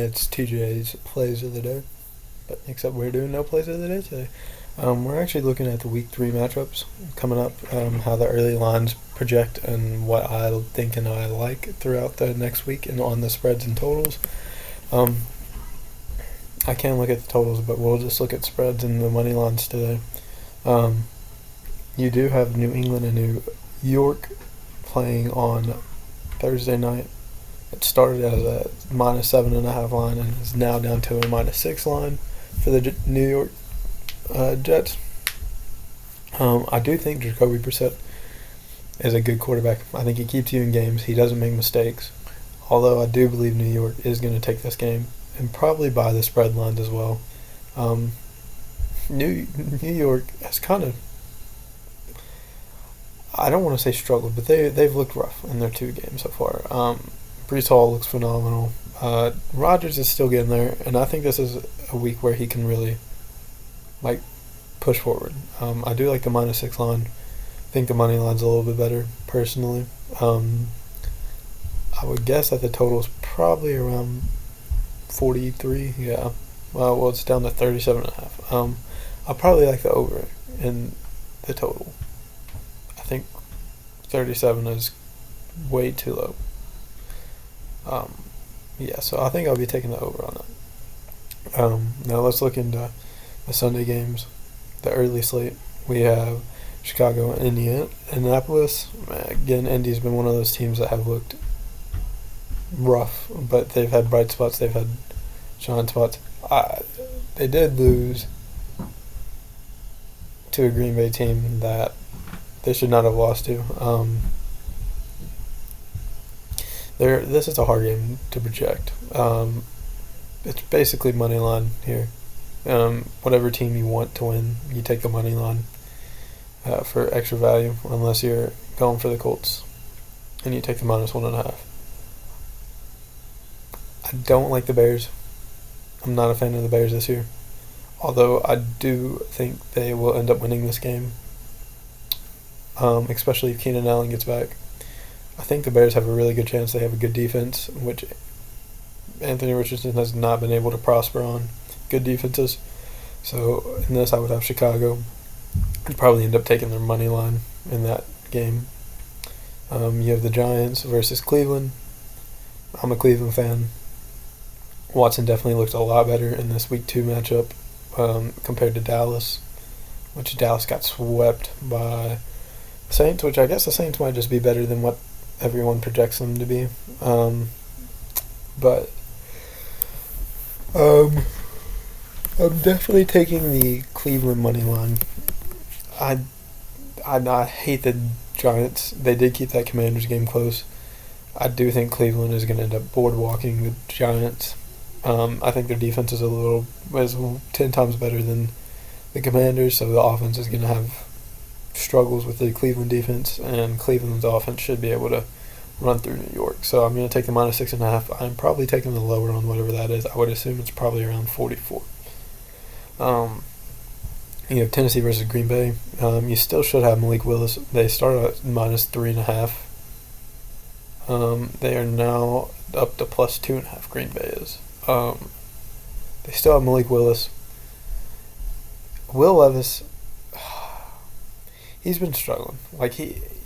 It's TJ's Plays of the Day, but except we're doing no Plays of the Day today. We're actually looking at the Week 3 matchups coming up, how the early lines project, and what I think and I like throughout the next week and on the spreads and totals. I can't look at the totals, but we'll just look at spreads and the money lines today. You do have New England and New York playing on Thursday night. It started as a -7.5 line and is now down to a -6 line for the New York Jets. I do think Jacoby Brissett is a good quarterback. I think he keeps you in games. He doesn't make mistakes. Although I do believe New York is going to take this game and probably by the spread lines as well. New York has kind of, I don't want to say struggled, but they've looked rough in their 2 games so far. Brees Hall looks phenomenal. Rodgers is still getting there, and I think this is a week where he can really push forward. I do like the -6 line. I think the money line's a little bit better personally. I would guess that the total is probably around 43. Yeah. Well, it's down to 37.5. I probably like the over in the total. I think 37 is way too low. Yeah, so I think I'll be taking the over on that. Now let's look into the Sunday games. The early slate, we have Chicago and Indianapolis. Again, Indy's been one of those teams that have looked rough, but they've had bright spots. They've had shine spots. They did lose to a Green Bay team that they should not have lost to. This is a hard game to project. It's basically money line here. Whatever team you want to win, you take the money line for extra value, unless you're going for the Colts, and you take the -1.5. I don't like the Bears. I'm not a fan of the Bears this year, although I do think they will end up winning this game, especially if Keenan Allen gets back. I think the Bears have a really good chance. They have a good defense, which Anthony Richardson has not been able to prosper on good defenses. So in this, I would have Chicago. I'd probably end up taking their money line in that game. You have the Giants versus Cleveland. I'm a Cleveland fan. Watson definitely looked a lot better in this Week 2 matchup compared to Dallas, which Dallas got swept by the Saints, which I guess the Saints might just be better than what everyone projects them to be. But I'm definitely taking the Cleveland money line. I hate the Giants. They did keep that Commanders game close. I do think Cleveland is going to end up boardwalking the Giants. I think their defense is 10 times better than the Commanders, so the offense is going to have struggles with the Cleveland defense, and Cleveland's offense should be able to run through New York. So I'm going to take the -6.5. I'm probably taking the lower on whatever that is. I would assume it's probably around 44. You have Tennessee versus Green Bay. You still should have Malik Willis. They started at -3.5. They are now up to +2.5. Green Bay is. They still have Malik Willis. Will Levis, he's been struggling.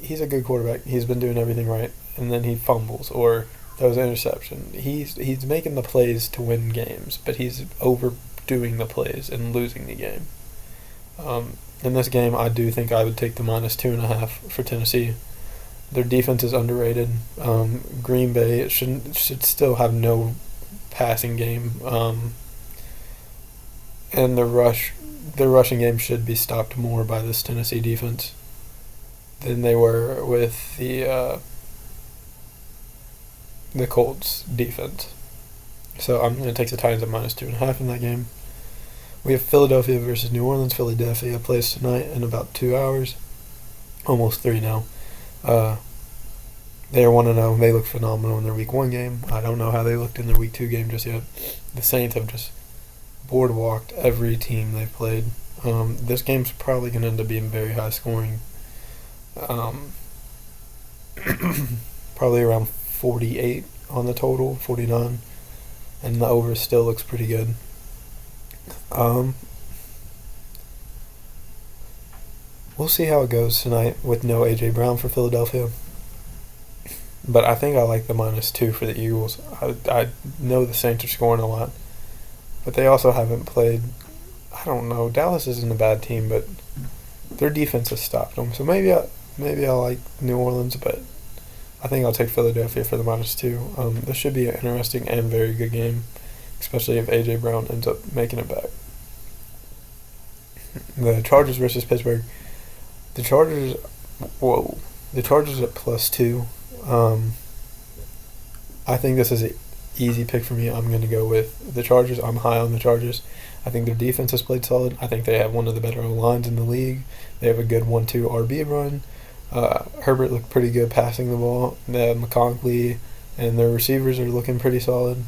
He's a good quarterback. He's been doing everything right, and then he fumbles or throws an interception. He's making the plays to win games, but he's overdoing the plays and losing the game. In this game, I do think I would take the -2.5 for Tennessee. Their defense is underrated. Green Bay should still have no passing game, and their rushing game should be stopped more by this Tennessee defense than they were with the Colts defense. So I'm going to take the Titans at -2.5 in that game. We have Philadelphia versus New Orleans. Philadelphia plays tonight in about 2 hours, almost 3 now. They are 1-0. They look phenomenal in their Week 1 game. I don't know how they looked in their Week 2 game just yet. The Saints have just boardwalked every team they've played. This game's probably going to end up being very high scoring. Probably around 48 on the total, 49. and the over still looks pretty good. We'll see how it goes tonight with no A.J. Brown for Philadelphia. But I think I like the -2 for the Eagles. I know the Saints are scoring a lot, but they also haven't played. I don't know. Dallas isn't a bad team, but their defense has stopped them. So maybe I like New Orleans, but I think I'll take Philadelphia for the -2. This should be an interesting and very good game, especially if A.J. Brown ends up making it back. The Chargers versus Pittsburgh. The Chargers at +2. I think this is an easy pick for me. I'm going to go with the Chargers. I'm high on the Chargers. I think their defense has played solid. I think they have one of the better lines in the league. They have a good 1-2 RB run. Herbert looked pretty good passing the ball. McConkley and their receivers are looking pretty solid.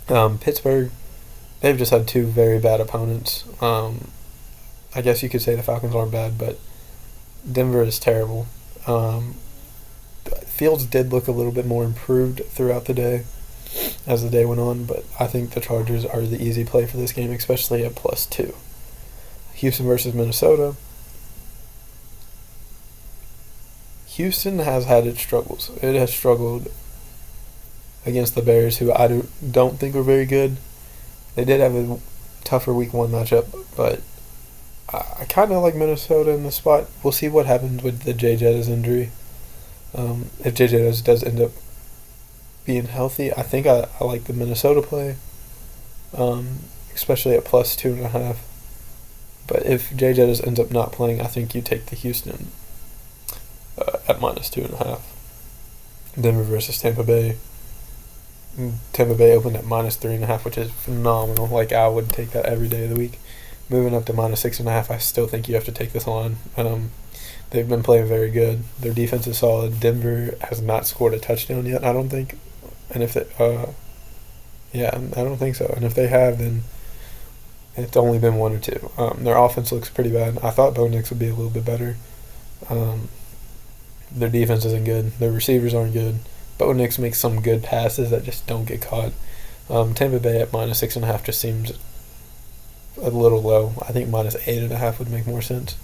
Pittsburgh, they've just had two very bad opponents. I guess you could say the Falcons aren't bad, but Denver is terrible. Fields did look a little bit more improved throughout the day as the day went on, but I think the Chargers are the easy play for this game, especially at +2. Houston versus Minnesota. Houston has had its struggles. It has struggled against the Bears, who I don't think were very good. They did have a tougher Week 1 matchup, but I kind of like Minnesota in the spot. We'll see what happens with the Jay Jettas injury. If Jay Jettas does end up being healthy, I think I like the Minnesota play, especially at +2.5. But if Jay Jettas ends up not playing, I think you take the Houston at -2.5. Denver versus Tampa Bay. Tampa Bay opened at -3.5, which is phenomenal. Like, I would take that every day of the week. Moving up to -6.5, I still think you have to take this line. They've been playing very good. Their defense is solid. Denver has not scored a touchdown yet, I don't think. And if they, I don't think so. And if they have, then it's only been 1 or 2. Their offense looks pretty bad. I thought Bo Nix would be a little bit better. Their defense isn't good. Their receivers aren't good. Bo Nix makes some good passes that just don't get caught. Tampa Bay at -6.5 just seems a little low. I think -8.5 would make more sense.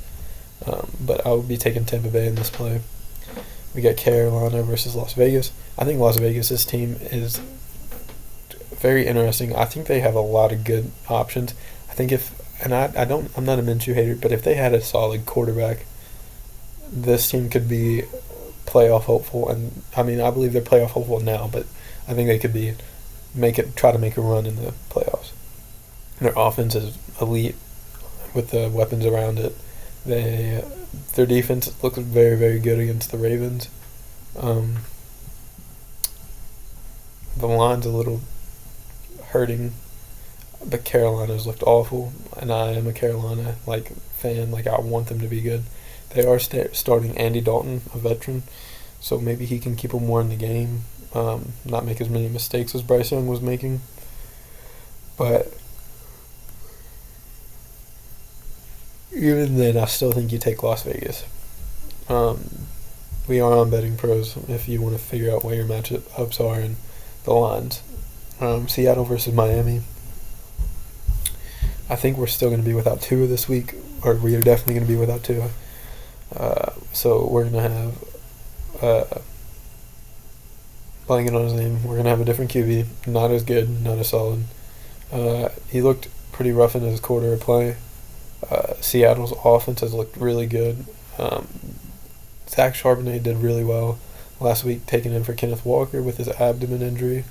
But I would be taking Tampa Bay in this play. We got Carolina versus Las Vegas. I think Las Vegas' team is very interesting. I think they have a lot of good options. I think I'm not a Minshew hater, but if they had a solid quarterback, this team could be playoff hopeful. And I mean, I believe they're playoff hopeful now, but I think they could try to make a run in the playoffs. Their offense is elite with the weapons around it. Their defense looks very, very good against the Ravens. The line's a little hurting, but Carolina's looked awful, and I am a Carolina fan. I want them to be good. They are starting Andy Dalton, a veteran, so maybe he can keep them more in the game, not make as many mistakes as Bryce Young was making. But even then, I still think you take Las Vegas. We are on Betting Pros if you want to figure out where your matchups are and the lines. Seattle versus Miami. I think we're still going to be without Tua this week, or we are definitely going to be without Tua. So we're going to have, blanking on his name, we're going to have a different QB. Not as good, not as solid. He looked pretty rough in his quarter of play. Seattle's offense has looked really good. Zach Charbonnet did really well last week, taking in for Kenneth Walker with his abdomen injury.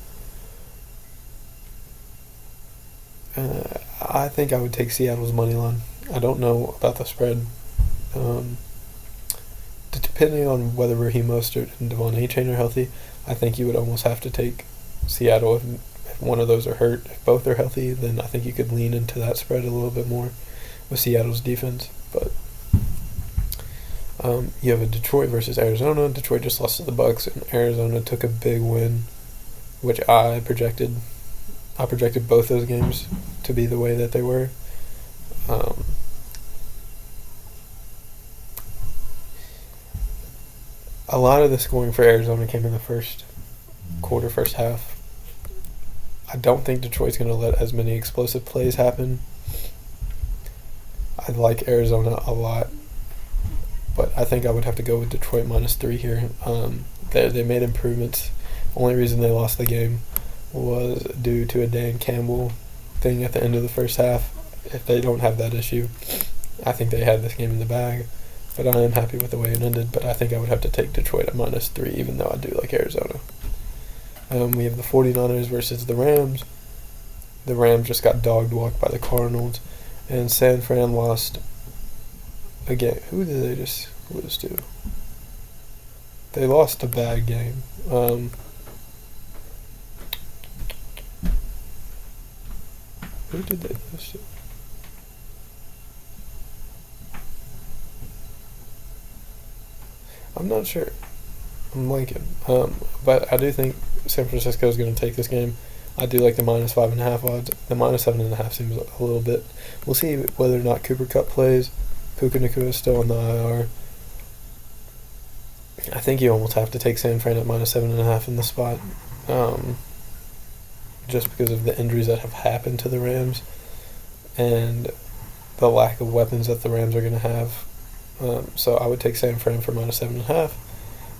I think I would take Seattle's money line. I don't know about the spread. Depending on whether Raheem Mostert and Devon A-Chain are healthy, I think you would almost have to take Seattle if one of those are hurt. If both are healthy, then I think you could lean into that spread a little bit more with Seattle's defense. But you have a Detroit versus Arizona. Detroit just lost to the Bucks, and Arizona took a big win, which I projected. I projected both those games to be the way that they were. A lot of the scoring for Arizona came in the first quarter, first half. I don't think Detroit's going to let as many explosive plays happen. I like Arizona a lot, but I think I would have to go with Detroit -3 here. They made improvements. Only reason they lost the game was due to a Dan Campbell thing at the end of the first half. If they don't have that issue, I think they had this game in the bag. But I am happy with the way it ended. But I think I would have to take Detroit at -3, even though I do like Arizona. We have the 49ers versus the Rams. The Rams just got dog-walked by the Cardinals. And San Fran lost again. Who did they just lose to? They lost a bad game. Who did they lose to? I'm not sure. I'm blanking. But I do think San Francisco is going to take this game. I do like the -5.5 odds. The -7.5 seems a little bit. We'll see whether or not Cooper Kupp plays. Puka Nacua is still on the IR. I think you almost have to take San Fran at -7.5 in the spot, just because of the injuries that have happened to the Rams and the lack of weapons that the Rams are going to have. So I would take San Fran for -7.5.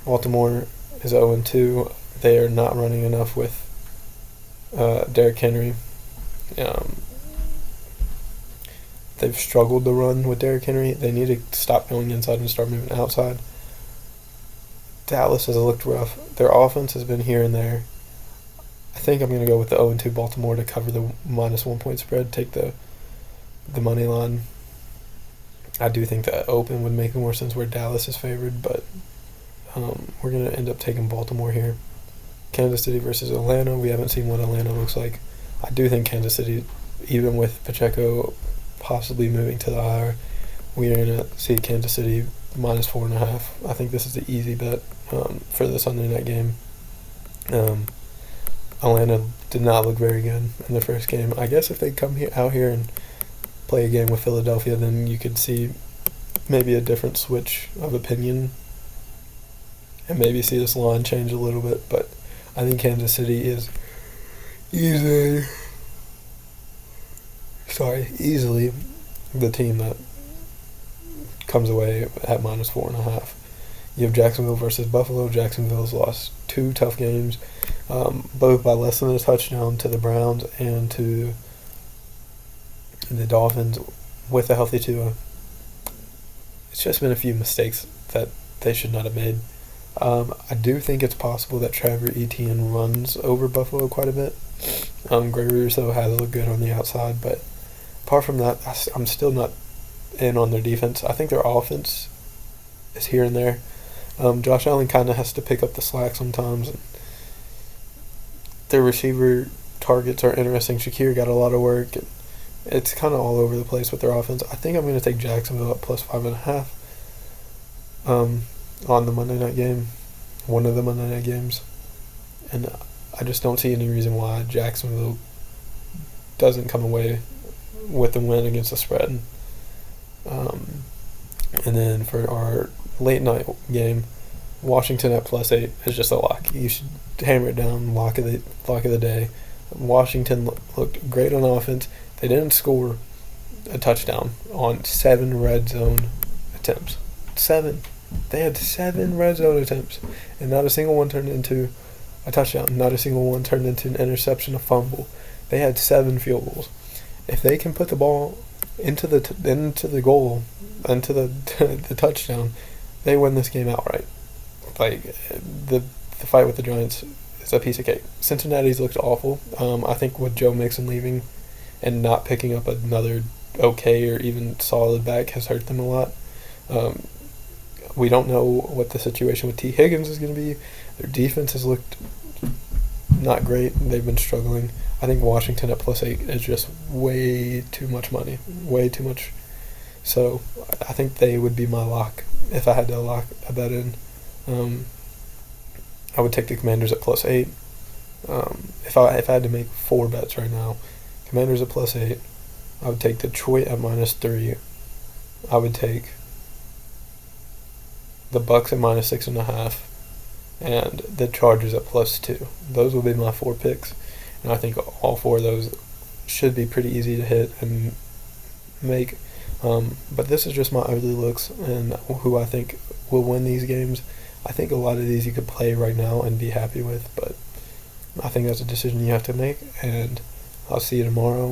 Baltimore is 0-2. They are not running enough with Derrick Henry. They've struggled to run with Derrick Henry. They need to stop going inside and start moving outside. Dallas has looked rough. Their offense has been here and there. I think I'm going to go with the 0-2 Baltimore to cover the -1 point spread, take the money line. I do think that open would make more sense where Dallas is favored, but we're going to end up taking Baltimore here. Kansas City versus Atlanta. We haven't seen what Atlanta looks like. I do think Kansas City, even with Pacheco possibly moving to the IR, we are going to see Kansas City -4.5. I think this is the easy bet for the Sunday night game. Atlanta did not look very good in the first game. I guess if they come out here and play a game with Philadelphia, then you could see maybe a different switch of opinion and maybe see this line change a little bit. But I think Kansas City is easily the team that comes away at -4.5. You have Jacksonville versus Buffalo. Jacksonville's lost 2 tough games, both by less than a touchdown to the Browns and to the Dolphins with a healthy Tua. It's just been a few mistakes that they should not have made. I do think it's possible that Trevor Etienne runs over Buffalo quite a bit. Gregory Rousseau has looked good on the outside, but apart from that, I'm still not in on their defense. I think their offense is here and there. Josh Allen kind of has to pick up the slack sometimes. Their receiver targets are interesting. Shakir got a lot of work. It's kind of all over the place with their offense. I think I'm going to take Jacksonville at +5.5 on the Monday night game, one of the Monday night games. And I just don't see any reason why Jacksonville doesn't come away with the win against the spread. And then for our late night game, Washington at +8 is just a lock. You should hammer it down. Lock of the day. Washington looked great on offense. They didn't score a touchdown on 7 red zone attempts. 7. They had 7 red zone attempts, and not a single one turned into a touchdown. Not a single one turned into an interception, a fumble. They had 7 field goals. If they can put the ball into the goal, into the touchdown, they win this game outright. Like the fight with the Giants is a piece of cake. Cincinnati's looked awful. I think with Joe Mixon leaving and not picking up another okay or even solid back has hurt them a lot. We don't know what the situation with T. Higgins is going to be. Their defense has looked not great. They've been struggling. I think Washington at +8 is just way too much money. Way too much. So I think they would be my lock if I had to lock a bet in. I would take the Commanders at +8. If I had to make 4 bets right now, Commanders at +8. I would take Detroit at -3. I would take the Bucks at -6.5, and the Chargers at +2. Those will be my 4 picks. and I think all 4 of those should be pretty easy to hit and make. But this is just my early looks and who I think will win these games. I think a lot of these you could play right now and be happy with, but I think that's a decision you have to make, and I'll see you tomorrow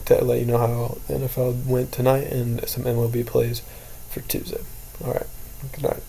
to let you know how the NFL went tonight and some MLB plays for Tuesday. All right, good night.